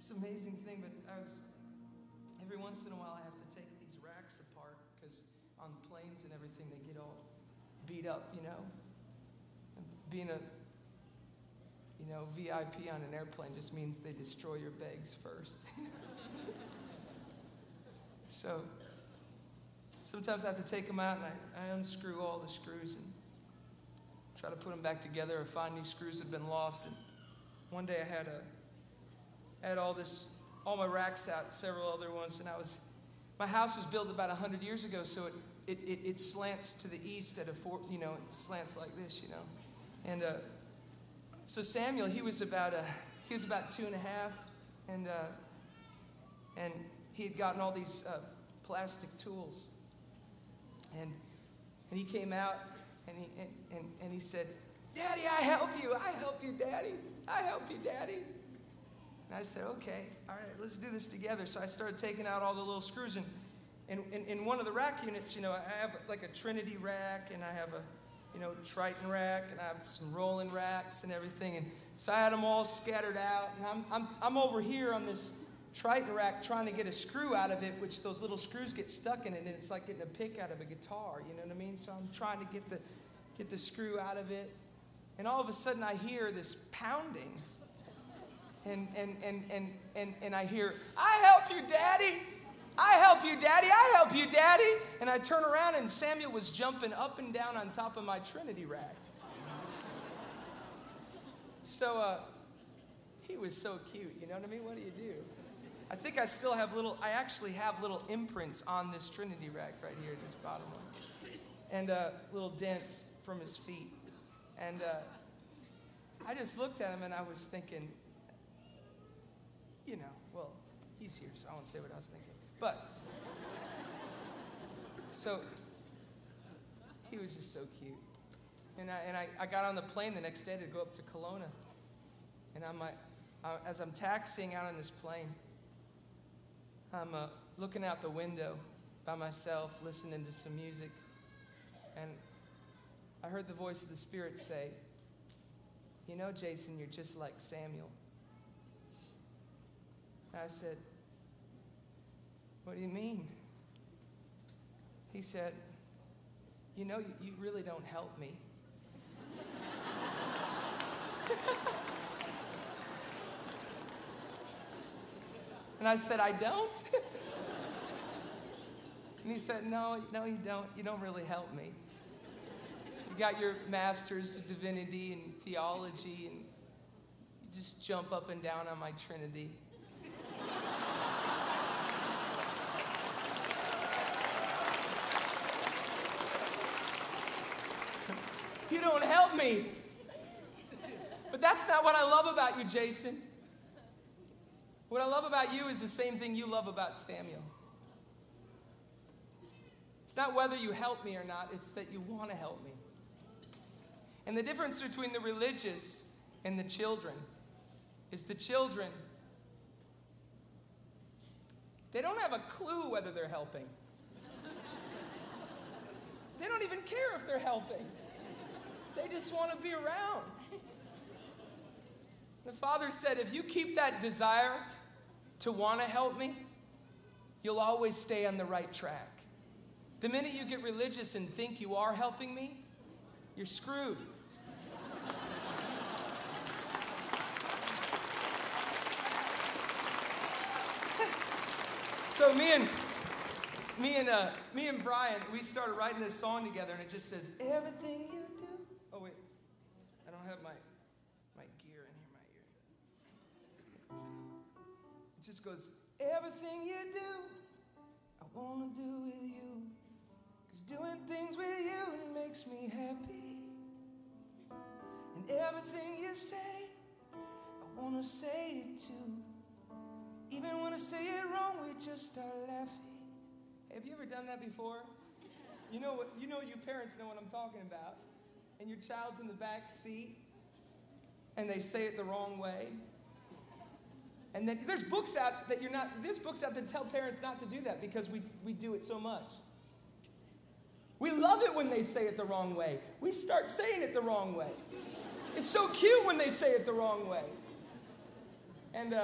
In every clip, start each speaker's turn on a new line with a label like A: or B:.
A: It's an amazing thing, but every once in a while I have to take these racks apart because on planes and everything they get all beat up, you know. And being a VIP on an airplane just means they destroy your bags first. So sometimes I have to take them out and I unscrew all the screws and try to put them back together or find new screws that have been lost. And one day I had all my racks out, several other ones, and my house was built about 100 years ago, so it slants to the east at it slants like this, you know. And so Samuel, he was about 2.5, and he had gotten all these plastic tools, and he came out and he said, "Daddy, I help you, Daddy, I help you, Daddy." And I said, "Okay, all right, let's do this together." So I started taking out all the little screws, and in one of the rack units, you know, I have like a Trinity rack, and I have a Triton rack, and I have some rolling racks and everything. And so I had them all scattered out, and I'm over here on this Triton rack trying to get a screw out of it, which those little screws get stuck in it, and it's like getting a pick out of a guitar, you know what I mean? So I'm trying to get the screw out of it, and all of a sudden I hear this pounding, and I hear, "I help you, Daddy! I help you, Daddy! I help you, Daddy!" And I turn around, and Samuel was jumping up and down on top of my Trinity rack. So he was so cute, you know what I mean? What do you do? I think I actually have little imprints on this Trinity rack right here, this bottom one. And little dents from his feet. And I just looked at him and I was thinking, well, he's here, so I won't say what I was thinking. But, so, he was just so cute. And I got on the plane the next day to go up to Kelowna. And as I'm taxiing out on this plane, I'm looking out the window by myself, listening to some music. And I heard the voice of the Spirit say, "You know, Jason, you're just like Samuel." And I said, "What do you mean?" He said, "You know, you really don't help me." And I said, "I don't?" And he said, no, you don't. You don't really help me. You got your master's of divinity and theology, and you just jump up and down on my Trinity. You don't help me. But that's not what I love about you, Jason. What I love about you is the same thing you love about Samuel. It's not whether you help me or not, it's that you want to help me. And the difference between the religious and the children is the children, they don't have a clue whether they're helping. They don't even care if they're helping. They just want to be around. The Father said, if you keep that desire to want to help me, you'll always stay on the right track. The minute you get religious and think you are helping me, you're screwed. So me and Brian, we started writing this song together, and it just says, everything you do. Oh wait, I don't have my gear in here, my ear. It just goes, everything you do, I want to do with you. 'Cause doing things with you, it makes me happy. And everything you say, I want to say it too. Even when I say it wrong, we just start laughing. Have you ever done that before? You know you parents know what I'm talking about. And your child's in the back seat, and they say it the wrong way. And then there's books out that tell parents not to do that because we do it so much. We love it when they say it the wrong way. We start saying it the wrong way. It's so cute when they say it the wrong way. And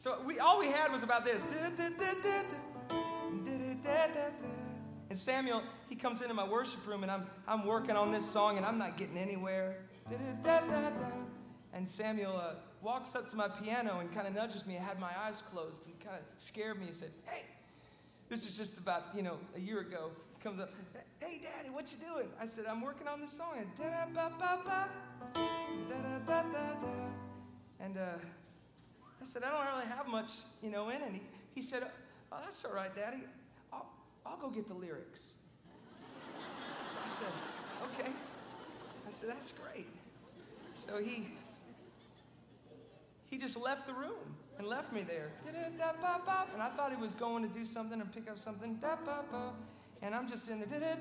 A: So all we had was about this. And Samuel, he comes into my worship room, and I'm working on this song, and I'm not getting anywhere. And Samuel walks up to my piano and kind of nudges me. I had my eyes closed and kind of scared me. He said, "Hey," this was just about, a year ago. He comes up, "Hey, Daddy, what you doing?" I said, "I'm working on this song." And I said, "I don't really have much, in it." And he said, "Oh, that's all right, Daddy. I'll go get the lyrics." So I said, "Okay." I said, "That's great." So he just left the room and left me there. And I thought he was going to do something and pick up something. And I'm just in there.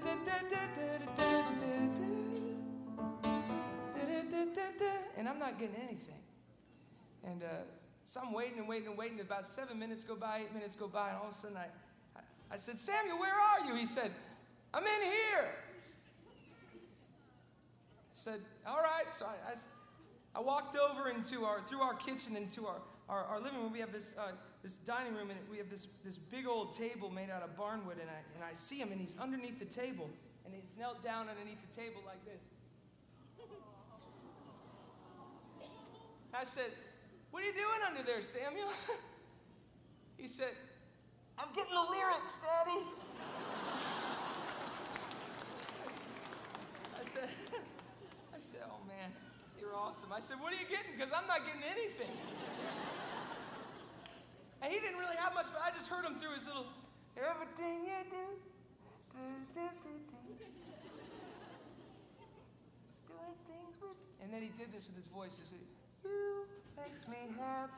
A: And I'm not getting anything. And so I'm waiting and waiting and waiting. About 7 minutes go by, 8 minutes go by, and all of a sudden I said, "Samuel, where are you?" He said, "I'm in here." I said, "All right." So I walked over through our kitchen into our living room. We have this dining room, and we have this big old table made out of barnwood, and I see him, and he's underneath the table, and he's knelt down underneath the table like this. I said, "What are you doing under there, Samuel?" He said, "I'm getting the lyrics, Daddy." I said, "Oh man, you're awesome." I said, "What are you getting? Because I'm not getting anything." And he didn't really have much, but I just heard him through his little, "Everything you do, doing things with." And then he did this with his voice. He said, "You makes me happy."